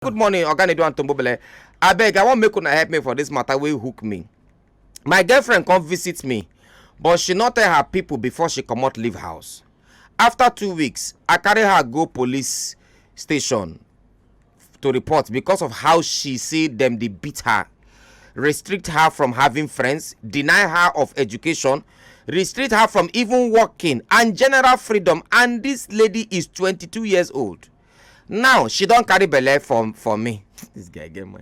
Good morning, Organido and Tombobele. I beg, I want make una help me for this matter wey hook me. My girlfriend come visit me, but she not tell her people before she comot leave house. After 2 weeks, I carry her go police station to report because of how she say them dey beat her, restrict her from having friends, deny her of education, restrict her from even working and general freedom. And this lady is 22 years old. Now she don't carry belle for me. This guy get my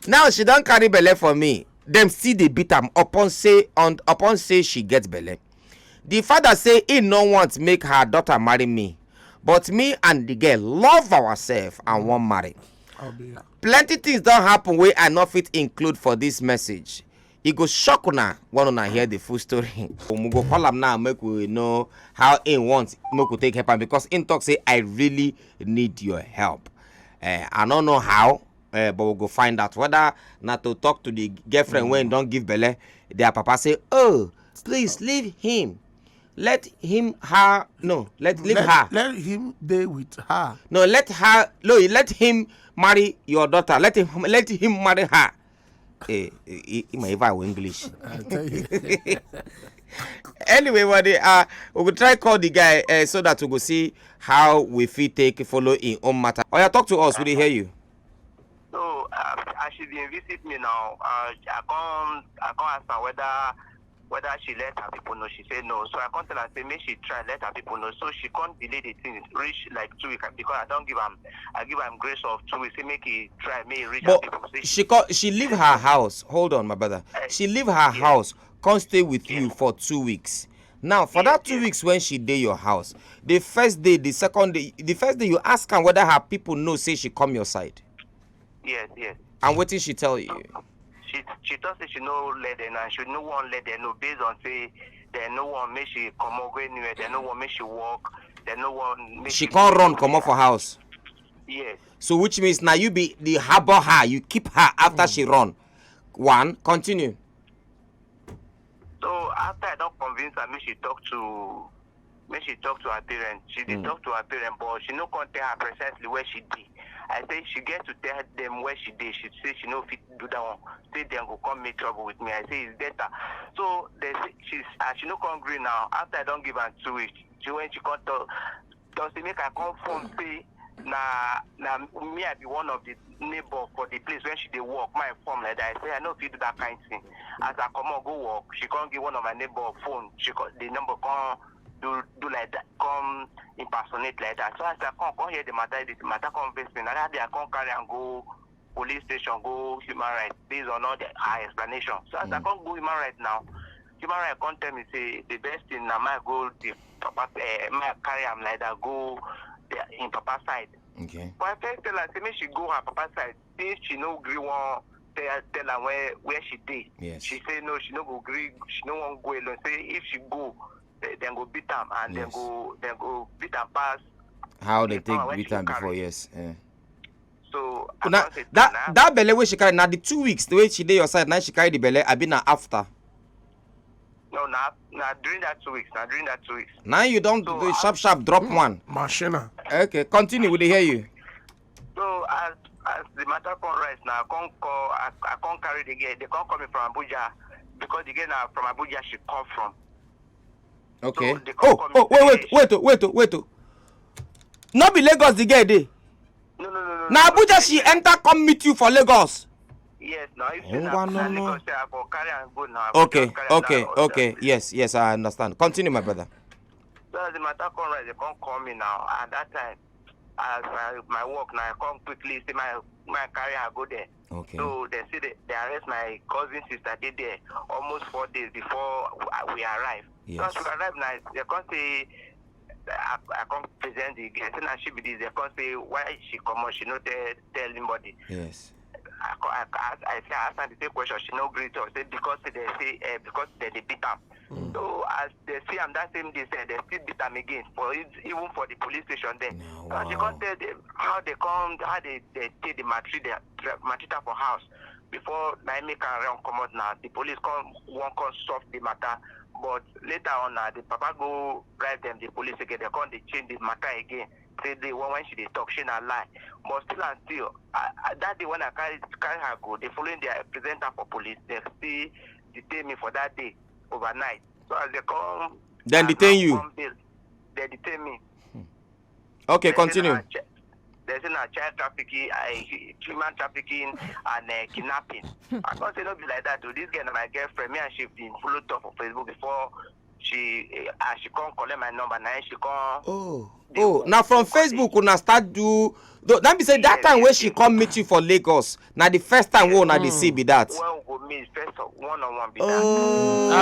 now she don't carry belle for me. Them still dey beat am upon say she get belle. The father say he no want make her daughter marry me, but me and the girl love ourselves and want marry. Plenty things don't happen wey I no fit include for this message. E go shock una when una hear the full story. We go call am now make we know how he want make we take help am, because in talk say I really need your help. I don't know how, but we go find out whether not to talk to the girlfriend when don't give belle. Their papa say, "Oh, please leave him. Let him her no. Let her. Let him stay with her. No, let her. No, let him marry your daughter. Let him marry her." He might even English. Anyway, buddy, we will try call the guy so that we go see how we fit take follow in own matter. Oh, yeah, talk to us. We dey hear you. So as she been visit me now, I can't ask her whether she let her people know. She said no. So I can't tell her, say make she try let her people know. So she can't delay the thing reach like 2 weeks, because I don't give him. I give him grace of 2 weeks. Say make he try, make he reach her people. She leave her house. Hold on, my brother. She leave her house. Can't stay with you for 2 weeks. Now for that 2 weeks when she dey your house, the first day, the second day, the first day you ask her whether her people know say she come your side. Yes. And what did she tell you? She thought say she no let them, and she no one let them know based on say they no one make she come out go anywhere, they no one make she walk, they no one make she can't run come off her house. Yes. So which means now you be the harbor her, you keep her after she run. One, continue. So after I don't convince her, make she talk to her parents. She did talk to her parents, but she no can't tell her precisely where she did. I say she get to tell them where she did. She say she no fit do that one. Say them go come make trouble with me. I say it's better. So they say she no come agree now. After I don't give her 2 weeks, she went, she can't tell say make I confirm say na me I be one of the neighbor for the place when she dey work. My phone like that. I say I know if you do that kind of thing. As I come on go work, she can't give one of my neighbor phone. The number come do like that, come impersonate like that. So as I come hear the matter come face me. Now that I come carry and go police station, go human rights based on all her explanation. So as I come go human rights now, human rights come tell me say the best thing now my go the papa my carry am like that go in papa side. Okay. But I first tell her say make she go her papa side. Since she no agree one tell her where she did. Yes. She say no, she no go agree, she no want go alone. Say if she go, then go beat them and then go beat them past. How they take beat them before, yes. Yeah. So that belle where she carry now the 2 weeks the way she did your side, now she carry the belle, I been now after. No, now during that 2 weeks. Now you don't do sharp drop one. Machina. Okay, continue, we hear you. So as the matter come rise now, I can't carry the girl. They can't come in from Abuja because the girl now from Abuja she come from. Okay. So wait. Not be Lagos the girl dey. No. Now Abuja she enter come meet you for Lagos. Yes, now if no. Lagos say I go carry and go now. Okay. Yes, I understand. Continue, my brother. So as the matter come rise, they can't call me now. At that time, as my work now, I come quickly see my carrier go there. Okay. So they say they arrest my cousin sister. They there almost 4 days before we arrive. Yes. So as we arrive now, they can't say I can't present the girl. So now she be this. They can't say why she come out. She not tell anybody. Yes. I asked her the same question. She no agree to say because they say because they beat them. So as they see them that same day, they still beat them again even for the police station there. No, wow. She can't tell them how they take the matrita for house before I make a run come out now. The police come solve the matter. But later on, the papa go drive them, the police again, they change the matter again. say the one when she dey talk, she not lie. But still and still, that day when I carry her go, the following day I present her for police. They still detain me for that day overnight. So as they come, Then detain you. They detain me. Okay, continue. There's a child trafficking, human trafficking, and kidnapping. I can't say no be like that. To this girl, my girlfriend, me and she been followed up on Facebook before she can't collect my number. Now she can't. Now from Facebook, una start do. That be say that time when she come meet you for Lagos. Now the first time we una dey see be that. Well, we go meet first one-on-one be that.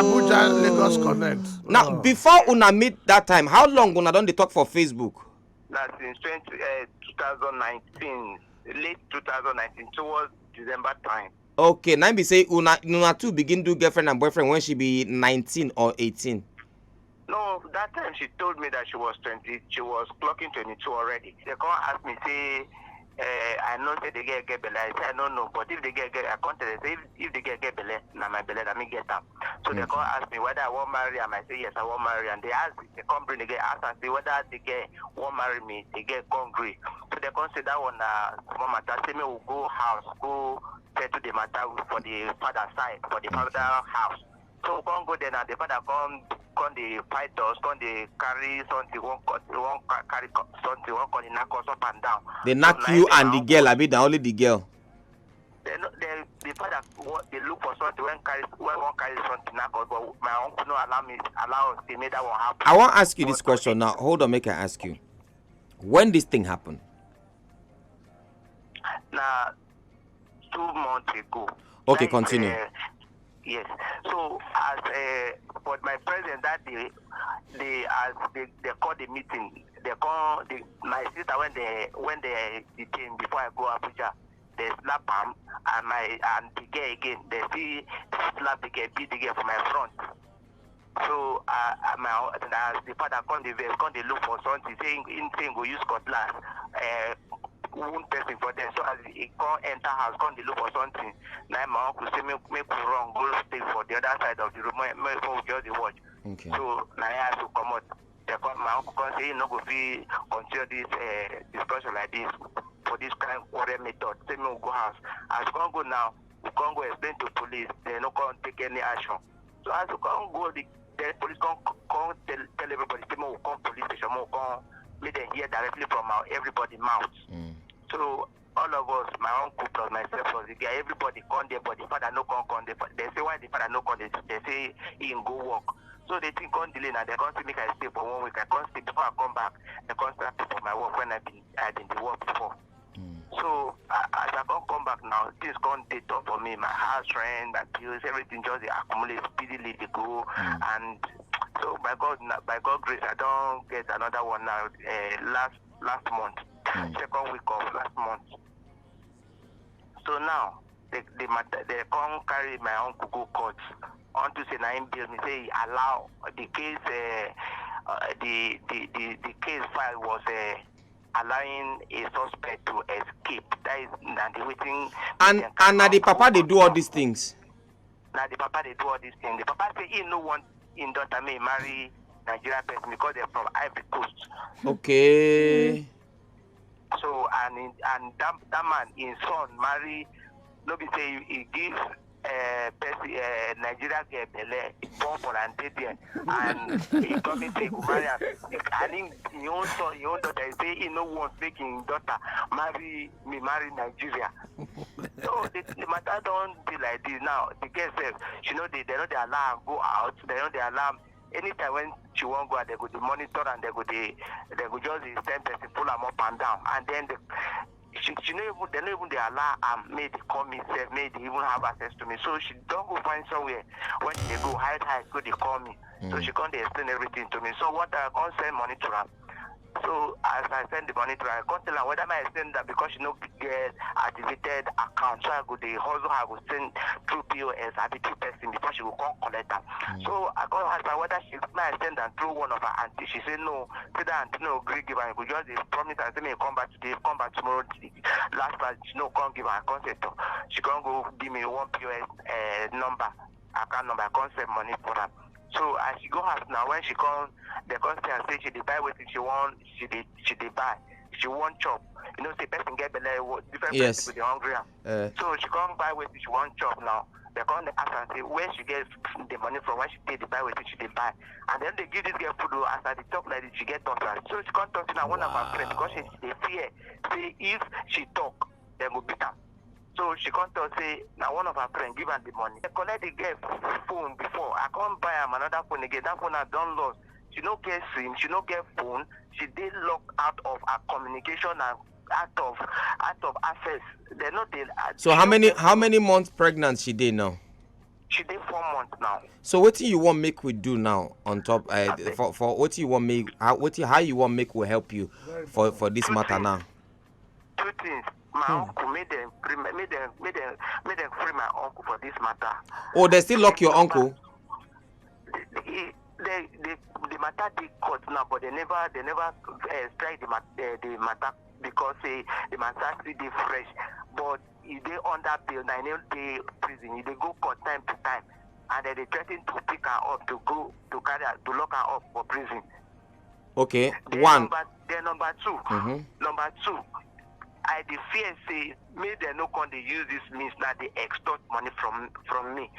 Abuja Lagos Connect. Now before una meet that time, how long una don dey talk for Facebook? That's since 2019, late 2019, towards December time. Okay, now be say una two begin do girlfriend and boyfriend when she be 19 or 18. No, that time she told me that she was 20. She was clocking 22 already. They come ask me, say, I know say they get belle. I say I don't know, but if they get, I can't tell. Say if they get belle, now my belle, let me get them. So they come ask me whether I want marry. I say yes, I want marry. And they come bring again, ask and say whether they get want marry me. They get hungry. So they come say that one small matter. Say me will go house, go settle the matter for the father side, for the father house. So come go there now. The father come the fight us, come they carry something, won't carry something, won't come knock us up and down. They knock you and the girl, I be the only the girl. The father they look for something when one carry something knock us, but my uncle no allow us to make that one happen. I want to ask you this question now. Hold on, make I ask you. When this thing happened? Now 2 months ago. Okay, continue. Yes. So as but my president that day, they call the meeting. They call my sister when they detain before I go Abuja. They slap him and the girl again. They see slap the girl, beat the girl from my front. So as the father come they look for something saying go use cutlass. One person for them. So as he can't enter house, can't look for something. Now my uncle say make wrong, go stay for the other side of the room, make just the watch. Okay. So now I have to come out. My uncle can say no go be continue this discussion like this for this kind of warrior method. Say me go house. As we can't go now, we can't go explain to police. They no can't take any action. So as we can't go, the police can't tell everybody. Say me we come police station, we come make them hear directly from everybody's mouth. So all of us, my uncle plus myself plus the guy, everybody come there, but the father no come there. They say why the father no come there? They say he can go work. So they think on delay now. They can't see me I stay for 1 week. I can't stay before I come back. They can't start for my work when I've been the work before. So as I can't come back now, things can't date up for me. My house rent, my bills, everything just accumulate speedily. They go and so by God grace, I don't get another one now. Last month, second week of last month. So now they come carry my uncle go court. On to say na him bill me say he allow the case. The case file was allowing a suspect to escape. That is now the waiting. And now the papa they do all these things. Now the papa they do all these things. The papa say he no want in daughter may marry Nigerian person because they're from Ivory Coast. Okay. So and that man, his son marry. Nobody say he gives Nigeria girl belle born for and there, and he come in say marry am. And him own son, his own daughter, he say he no want make him daughter marry Nigeria. So the matter don't be like this now. The girl says she know they know they allow her go out. They know they allow. Anytime when she won't go, they go to monitor and they go just send person pull them up and down, and then she they don't even they allow made they call me, made they even have access to me. So she don't go find somewhere when they go hide, so they call me. So she can't explain everything to me. So what I can't send money to her. So as I send the money to her, I can't tell her whether I send that because she no get activated account. So I go the hustle I will send through POS, I be 2 person before she will come collect them. So I can't ask her whether she might send them through one of her auntie. She said no. Say that auntie no agree give her. I could just promise and say me come back today, come back tomorrow. Last time she no can't give her a consent. She can't go give me one POS number, account number. I can't send money for her. So as she go house now, when she come, the concert say she dey buy what she want, she dey buy. she won't chop. You know, say person get belly, different Yes. people they hungry. So she can't buy what she won't chop now. They come ask and say where she gets the money from, when she take the buy what she they buy. And then they give this girl food as I talk like this, she get tortured. So she can't talk to one of her friends because they fear. Say if she talk, they will beat her. So she can't tell, say, now one of her friends give her the money. I collect the girl phone before. I can't buy her another phone again. That phone has done lost. She no get SIM, she no get phone. She did lock out of her communication and out of access. They not they. So how many months pregnant she did now? She did 4 months now. So what you want make we do now on top for what you want make how you want make will help you for this matter now? Two things. My uncle made them free my uncle for this matter. Oh, they still lock your uncle? The matter they court now, but they never strike the matter because the matter still they fresh. But if they under bail, now they prison, if they go court time to time, and then they threaten to pick her up to go to carry her, to lock her up for prison. Okay, Then one. Number two. Mm-hmm. Number two. I the fear say may they no can they use this means that they extort money from me.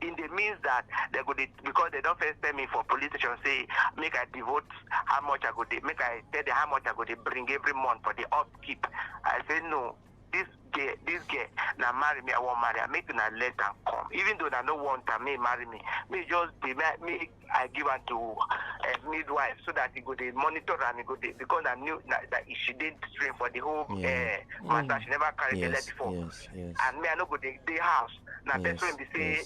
In the means that they go because they don't first tell me for police station say make I devote how much I go they make I tell them how much I go they bring every month for the upkeep. I say no, this girl now marry me, I won't marry. I make her let her come. Even though I don't want her, may marry me. Me just me I give her to a midwife so that he go they monitor and he go they, because I knew that if she didn't train for the whole matter, she never carried the leg before. Yes. And me I no go the house. Now Yes, person they say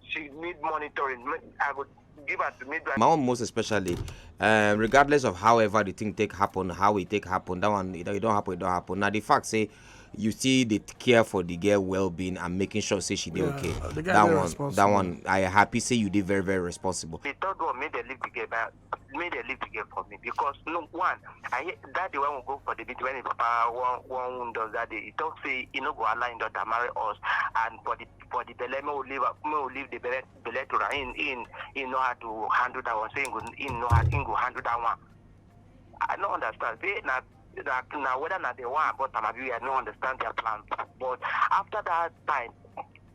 she need monitoring. I would give her to midwife. My own most especially, regardless of however the thing happen, how it happen, that one it don't happen. Now the fact say you see they care for the girl well-being and making sure say she did okay. That one I happy say you did very, very responsible. The third one made they live together for me because no one that the one will go for the bit when papa one does that day. He don't say he no go allow him daughter marry us, and for the belly me will leave the belly to her. In know how to handle that one. Saying in know how to handle that one. I don't understand. They now whether not they want but I don't understand their plan. But after that time,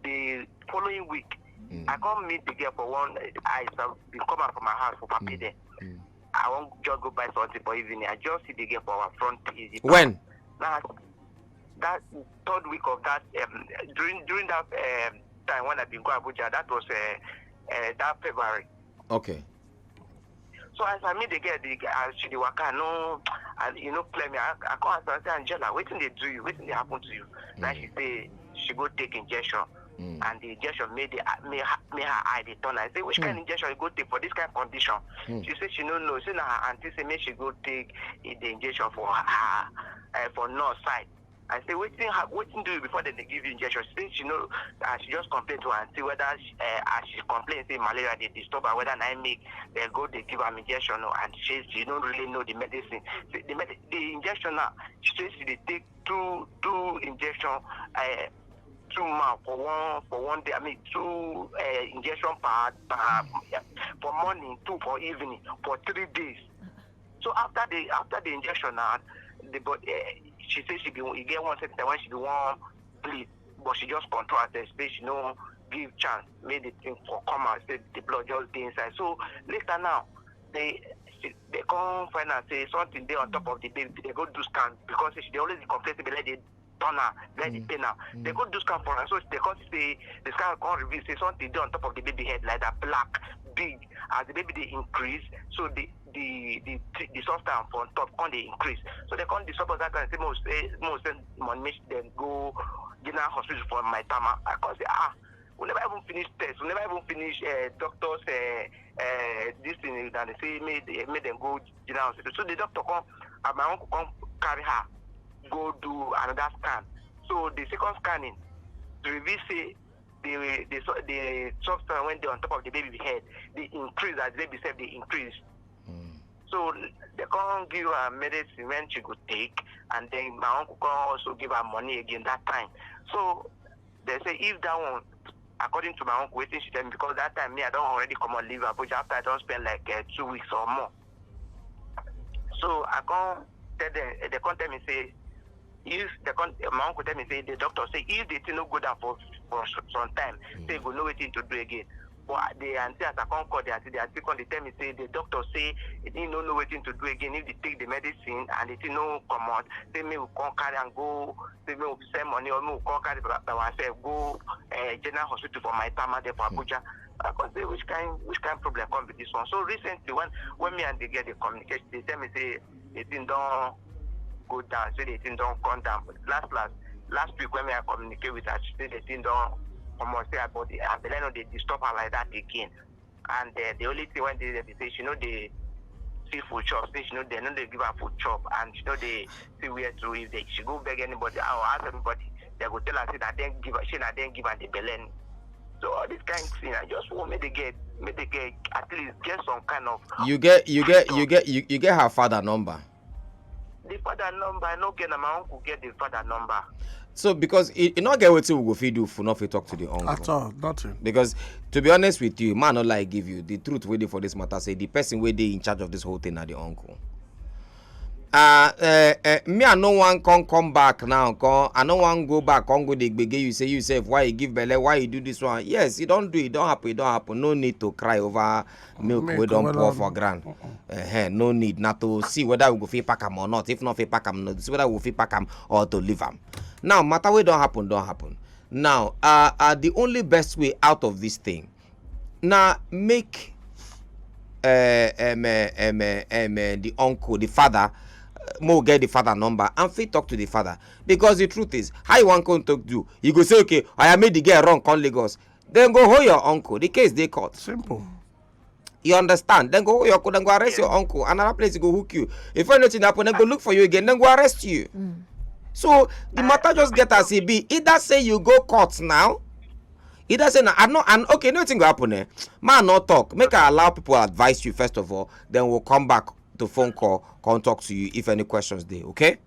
the following week, I come meet the girl for one. I been come out from my house for papi there. I won't just go buy something for evening. I just see the girl for our front easy. When? Now, that third week of that during that time when I been going to Abuja, that was that February. Okay. So as I meet the girl, she the waka no, and play me. I can't answer. I say, Angela, waiting they do you, waiting they happen to you. Now she say she go take injection, and the injection made her eye the turn. I say, which kind of injection you go take for this kind of condition? She say she no know. She now her auntie say make she go take the injection for her for nurse side. I say, waiting do you before they give you injection? She she know, she just complain to her and see whether she complain say malaria they disturb her, whether I make they go they give her injection and she don't really know the medicine. The injection now she says she take two injection 2 months for one day. I mean 2 injection per for morning, 2 for evening for 3 days. So after the injection now she says you get one second when she do one bleed, but she just control her space, she no give chance, made the thing for come out, say the blood just be inside. So later now they come find and say something there on top of the baby, they go do scan because they always complain to be like they turn her, let it pain her. They go do scan for her, so they come say the scan can't reveal say something there on top of the baby head like that black, big, as the baby they increase, so the substance on top can they increase. So they can't disturb that and say most money them go general hospital for my tama. I can say we never even finish tests, we never even finish doctors this thing that they say made them go general hospital. So the doctor come and my uncle come carry her go do another scan. So the second scanning to reveal say the substance when they on top of the baby head, they increase as the baby said they increase. So they can't give her medicine when she could take, and then my uncle can also give her money again that time. So they say if that one, according to my uncle, waiting she tell me because that time me I don't already come on leave Abuja after I don't spend like 2 weeks or more. So I can't they come tell me say, if my uncle tell me say the doctor say if the thing no go down for some time, they go know what to do again. But the auntie as I come call the auntie come they tell me say the doctor say he don't know what to do again. If they take the medicine and the thing no come out, say me will come carry and go, say me will send money or me will come carry by myself go general hospital for my time there for Abuja. I can say which kind problem come with this one. So recently when me and they get the communication, they tell me say the thing don't go down, say the thing don't come down. But last week when I communicate with her, she say the thing don't come on, say about the ambulance, they disturb her like that again. And the only thing when they say she know they see food chop, say she know they give her food chop, and she know they see where to if she go beg anybody or ask anybody, they go tell her say that then give her, she not then give her the belen. So all this kind of thing, I just want me to get at least get some kind of. You get her father number. The father number, I no get my uncle get the father number. So because you not get what we go feed you for not to talk to the uncle. At all, nothing. Because to be honest with you, man, not like give you the truth waiting for this matter. Say the person where they in charge of this whole thing are the uncle. Me I no one come back now. I no one go back. Go the beg you say yourself why you give belle, why you do this one. Yes, you don't do it. Don't happen. No need to cry over milk we don't pour for grand. No need not to see whether we go fit pack am or not. If not fit pack am, see whether we fit pack am or to leave am. Now matter we don't happen. Now the only best way out of this thing now make the uncle, the father. More get the father number and fit talk to the father, because the truth is how you want to talk to you go say okay I made the girl wrong come Lagos, then go hold your uncle, the case they caught Simple. you understand, then go hold your uncle, then go arrest your uncle, another place you go hook you, if anything happen then go look for you again, then go arrest you. So the matter just get as it be. Either say you go court now, either say now and okay nothing go happen there, man not talk, make I allow people advise you first of all, then we'll come back to phone call, come talk to you if any questions there, okay?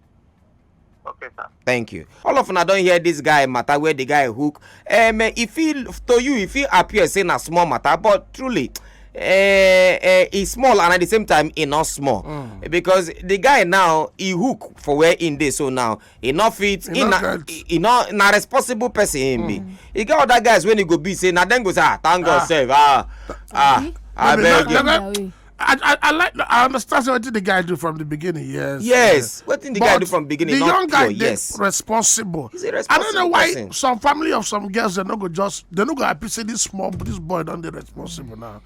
Okay, sir. Thank you. All of you don't hear this guy matter where the guy hook. If he appear saying a small matter, but truly, he's small and at the same time he not small, because the guy now he hook for where in this, so now he not fit, he not responsible person him be. He got other guys when he go be say now then go say thank God save I beg you. I understand what the guy do from the beginning. Yes. What did the guy do from the beginning? The not young guy, pure, yes, responsible. He's a responsible I don't know why person. some family of some girls they not go happy say this boy don't they responsible now.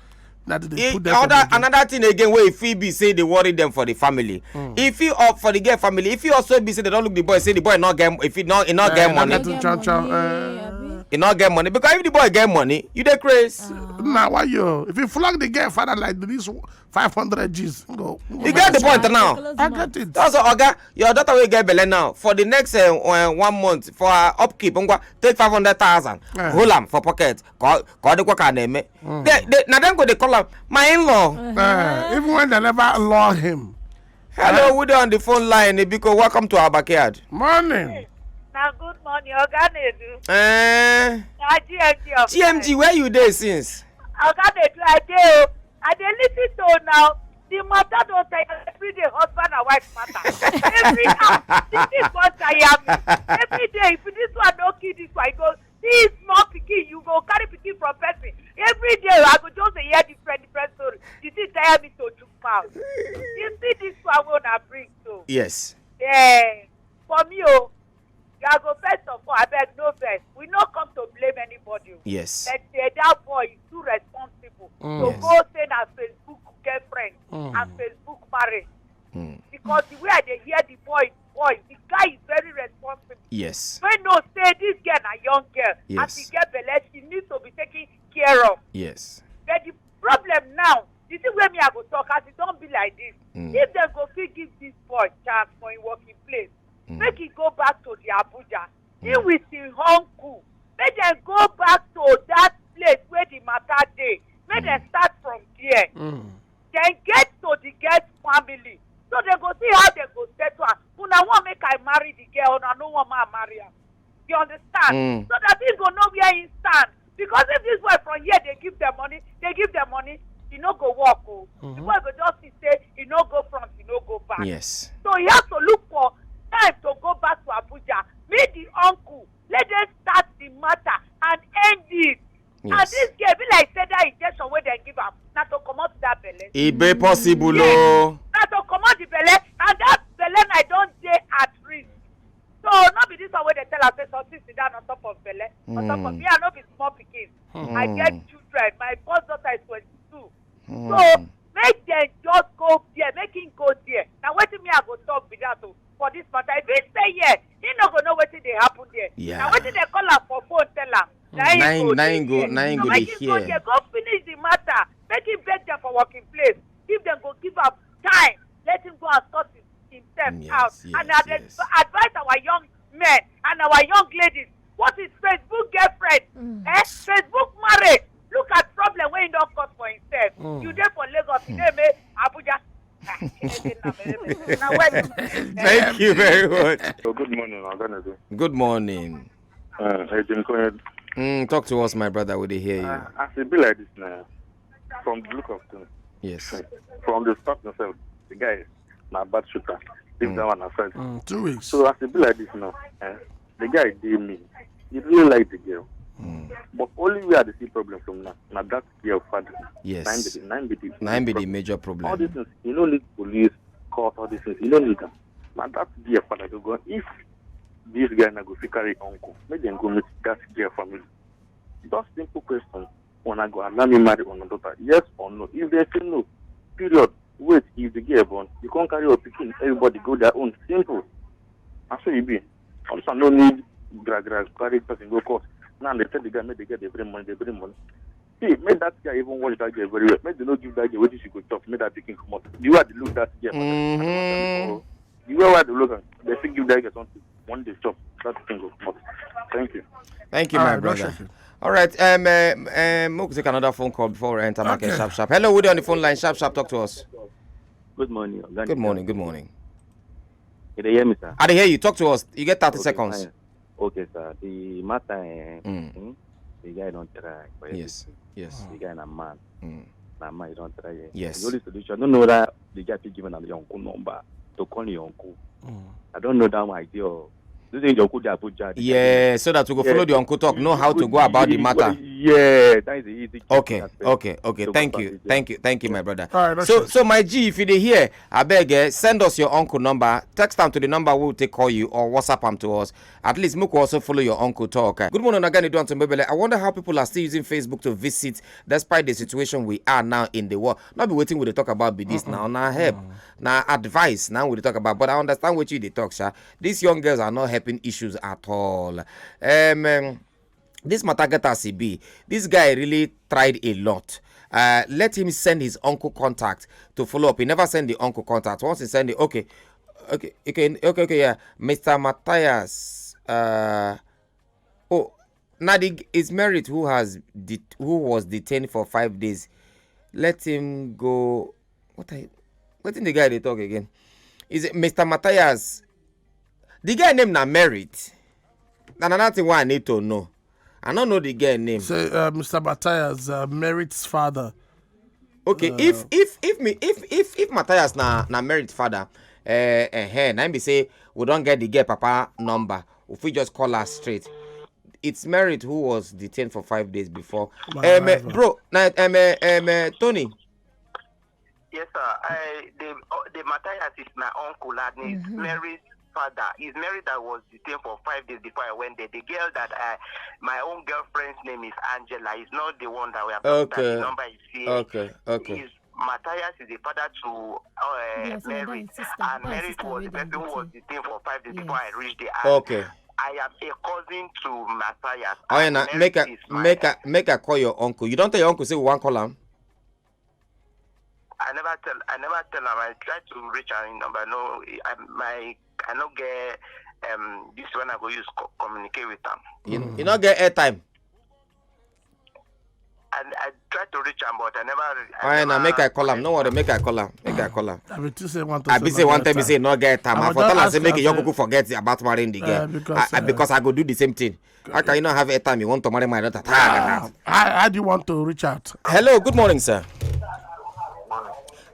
They put Another thing again where if he be say they worry them for the family. If he up for the girl family, if he also be say they don't look the boy, say the boy not get, if he not get money. He not get money, because if the boy get money, you dey crazy. Now why you? If you flog the girl father like this 500 G's, go. You get the point now. I get it. That's all, Oga. Your daughter will get belle now. For the next 1 month, for her upkeep, take 500,000. Hold am for pocket. Call the worker name. Now then go they call him my in-law. Even when they never law him. Hello, we on the phone line. Because welcome to our backyard. Morning. Now good morning, Oga Nedu. TMG, where you there since? Oga Nedu, I dey listen to now. The matter don't tell every day husband and wife matter. Every hour, this is what I am. Every day, if this one don't kill this one, I go, this small pikin, you go carry pikin from person. Every day, I go just hear different stories. This is tell me to look out. You see this one when I bring so. Yes. Yeah. For me, you go first of all, I beg no vex. We not come to blame anybody. Yes. But that boy is too responsible to Yes. go say na Facebook girlfriend and Facebook marriage. Because the way I dey hear the boy, the guy is very responsible. Yes. When no say this girl a young girl, Yes. and she get belle, she needs to be taken care of. Yes. But the problem now, you see where me I go talk, as it don't be like this. If they go fit give this boy chance for him working place, make he go back to the Abuja. He with his uncle. Make them go back to that place where the matter dey. Make them start from there. Then get to the girl's family. So they go see how they go settle her. Una want make I marry the girl, and I no want me marry her. You understand? So that he go know where he stand. Because if this boy from here they give them money, he no go walk. The boy go just say he no go front, he no go back. Yes. So he has to look for time to go back to Abuja. Meet the uncle. Let them start the matter and end it. Yes. And this girl be like say that injection where they give am na to comot that belle. It be possible, Yes. oh. Na to comot the belle, and that belle I don't dey at risk. So not be this one where they tell us say something sit down on top of belle. On top of me, I no be small pikin. I get children. My first daughter is 22. So make them just go there, make him go there. Now wetin me I go talk be that for this matter. If he stay here, he no go know wetin dey happen there. Yeah. Now wetin they call am for phone tell am. Nine go So make dey him go here. there, go finish the matter. Make him beg them for working place. If them go give am time, let him go and sort himself Yes, out. yes, And I yes. advise our young men and our young ladies, what is Facebook girlfriend? Facebook marriage. Look at problem where he don't cause for himself. You there for Lagos, you there me Abuja. Thank you very much. So good morning, Organizer. Good morning. Hey, Jim, go ahead. Talk to us, my brother. We dey hear you. As it be like this now, from the look of things, Yes. from the start itself, the guy is not bad shooter. Leave that one aside. 2 weeks. So as it be like this now, the guy did me. He really like the girl. But only where they see problem from now that girl father. Yes. Nine be the major all problem. these things, you don't need police, court, all these things, you don't need them. Now that girl father to go. If this guy na go fit carry uncle, make them go meet that girl family. Just simple question. When I go allow me marry on daughter, yes or no? If they say no, period. Wait, if the girl born, you can't carry your picking, everybody go their own. Simple. That's what you be. Also no need drag carry person go court. Now they tell the guy make the girl they bring money. See, make that guy even watch that girl very well. Make they not give that girl what she could talk, make that picking come out. You have to look that girl. You have to look at they still give that girl something. One day stop, that thing will come out. Thank you. Thank you, All my right, brother. Rush, All right. We'll take another phone call before we enter market. Okay. Sharp. Hello, Woody on the phone line. Sharp. Talk to us. Good morning. Good morning. Can you hear me, sir? I dey hear you. Talk to us. You get 30 seconds. Fine. Okay, sir. The matter, the guy don't try. For Yes. The guy na man. Na man, he don't try. Yes. The only solution, I don't know that the guy be given your uncle number to call your uncle. I don't know that one idea. This is your uncle that Abuja. Yeah, so that we go follow the uncle talk, know how to go about the matter. Yeah, that is the easy. Okay. So Thank you, my brother. All right, So my G, if you dey hear, I beg, send us your uncle number. Text them to the number we'll take call you or WhatsApp them to us. At least make also follow your uncle talk. Good morning, again. I wonder how people are still using Facebook to visit, despite the situation we are now in the world. Not be waiting with the talk about be this now help, now advice. Now we talk about, but I understand what you they talk, sir. These young girls are not helping issues at all. This matter get as it be. This guy really tried a lot. Let him send his uncle contact to follow up. He never send the uncle contact. Once he send it, okay, yeah. Mr. Matthias, Nadig is married who was detained for 5 days. Let him go. What in the guy they talk again? Is it Mr. Matthias? The guy name na merit. And another thing I need to know. I don't know the guy name. Say Mr. Matthias, Merit's father. Okay, if Matthias na Merit's father, now be say we don't get the girl papa number. If we just call her straight, it's Merit who was detained for 5 days before. Bro, Tony. Yes, sir. The Matthias is my uncle, and he's married. Father is married that was detained for 5 days before I went there. The girl that my own girlfriend's name is Angela. Is not the one that we have. Okay. The number is here. Okay. Matthias is the father to Mary, and Mary was the person who was detained for 5 days before I reached there. Okay. I am a cousin to Matthias. Oh, yeah, make a call your uncle. You don't tell your uncle say we want call him. I never tell him. I try to reach her number. No, I don't get this one. I go use communicate with them. You not get airtime. And I try to reach him, but I never. Oh, yeah, make I call him. No worry, make I call him. I be say one I be say one time, say not get time. I for tell her say make young people forget about marrying the girl. Because I go do the same thing. How can you not have airtime? You want to marry my daughter? How do you want to reach out? Hello, good morning, sir.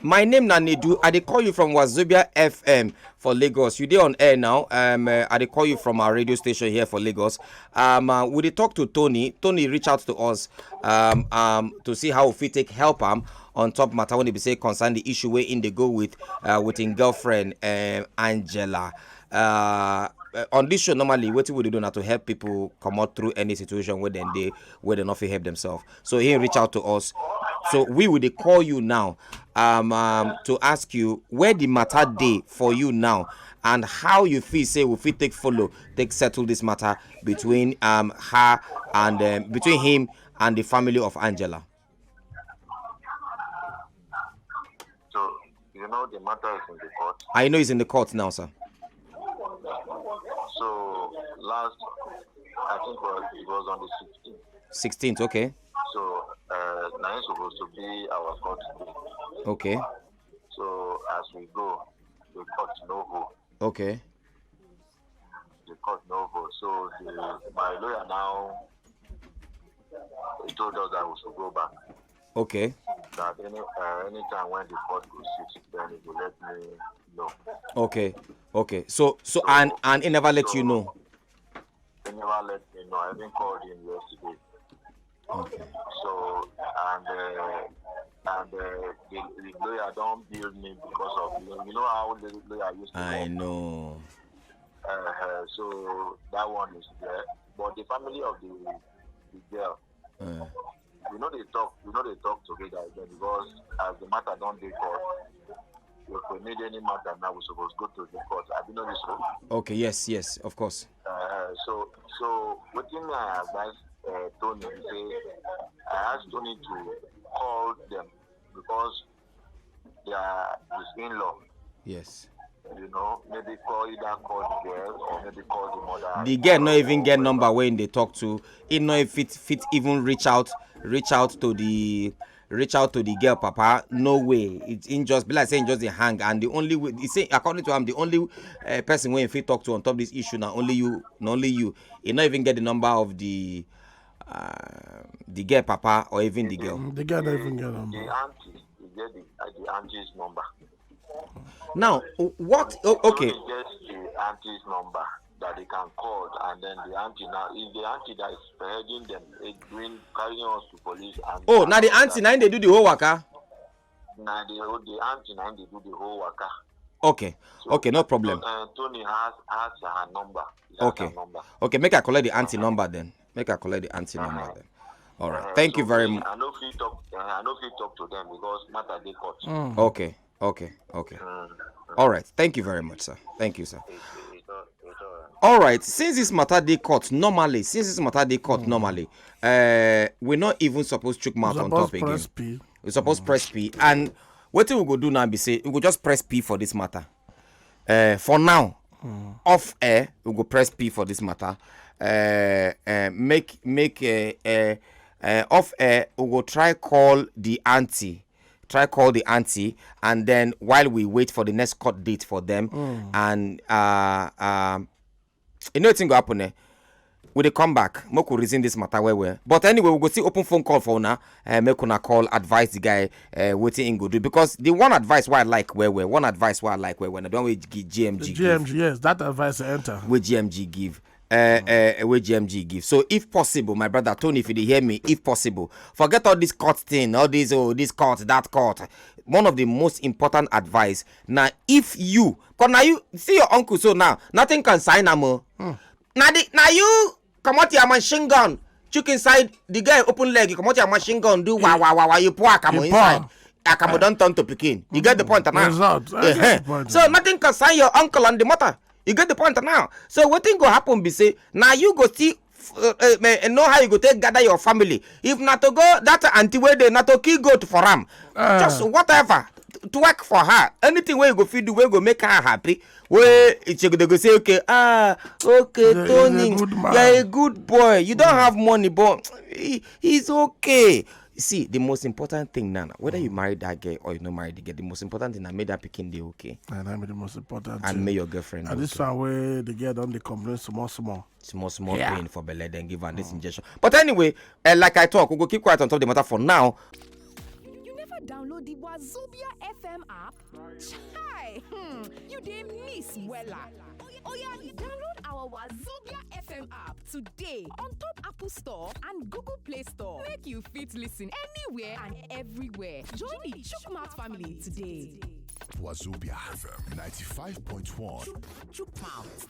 My name na Nedu. I dey call you from Wazobia FM for Lagos. You dey on air now. I dey call you from our radio station here for Lagos. We dey talk to Tony. Tony reach out to us to see how we fit take help am on top matter when they be say concern the issue where in they go with him girlfriend Angela. On this show normally what we do now to help people come out through any situation where they not fit help themselves. So he reach out to us. So we will call you now to ask you where the matter day for you now and how you feel say we fit take settle this matter between her and between him and the family of Angela. So you know the matter is in the court. I know it's in the court now, sir. So last, I think it was on the 16th. 16th, okay. So now it's supposed to be our court day. Okay. So as we go, the court no vote. Okay. The court no vote. So my lawyer now he told us that we should go back. Okay. That anytime when the court proceeds, then he will let me know. Okay. Okay. So and he never let you know. He never let me know. I even called him yesterday. Okay. So the lawyer don't bill me because of you know how the lawyer used to I work. know. So that one is there. But the family of the girl, we know they talk together again because as the matter don't be court, if we need any matter now, we're supposed to go to the court. Have you know this one? Okay, yes, of course. So within my advice, Tony, say I asked Tony to call them because they are his in-law. Yes. You know, maybe either call the girl or maybe call the mother. The girl not even get number when they talk to. It not if it even reach out to the girl papa. No way. It's in just be like saying just a hang and the only way he say according to him the only person when he talk to on top this issue now only you. He not even get the number of the girl papa or even the girl. The girl don't even get number. The auntie, you get the auntie's number. Now what? Okay. So he gets the auntie's number that they can call, and then the auntie now is the auntie that is heading them, carrying us to police. And now the auntie now they do the whole waka. Now the auntie now they do the whole waka. Okay. So, okay, no problem. Tony has her number. Okay. Okay, make I collect the auntie number then. All right. Thank you very much. I know if you talk to them because matter they court. Okay. All right. Thank you very much, sir. Thank you, sir. All right. Since this matter they court normally, we're not even supposed to choke mouth on top again. We're supposed to press P. And what we go do now be say we go just press P for this matter. For now, off air we go press P for this matter. Make off air we go try call the auntie. And then while we wait for the next court date for them and you know what's going to happen we dey come back make we reason this matter well but anyway we go see open phone call for una make una call advise the guy wetin him go do because the one advice why I like well the one wey GMG GMG, yes, that advice enter wey GMG give so if possible my brother Tony if you dey hear me if possible forget all this court thing all this this court that court one of the most important advice now if you cause now you see your uncle so now nothing can sign am now you come out your machine gun chook inside the guy open leg you come out your machine gun do wah you pour akamo inside akamo don turn to pikin you get the point now so nothing can sign your uncle on the matter. You get the point now. So what thing go happen be say now you go see know how you go take gather your family. If not to go that auntie where they not to kill goat for him. Just whatever to work for her. Anything where you go feed the way go make her happy. Where they go say okay Tony, you're a good boy. You don't have money but he's okay. See, the most important thing now, whether you marry that girl or you not marry the girl, the most important thing I made that picking day okay. And I made the most important and thing. make your girlfriend. And this one where the girl don't complain small. Small pain for belly, then give her this injection. But anyway, like I talk, we go keep quiet on top of the matter for now. You never never download the Wazobia FM app? Chai! You dey miss wella. Oya, download our Wazobia FM app today on top Apple Store and Google Play Store. Make you fit listen anywhere and everywhere. Join the Chookmouth family today. Wazobia FM 95.1. Chookmouth.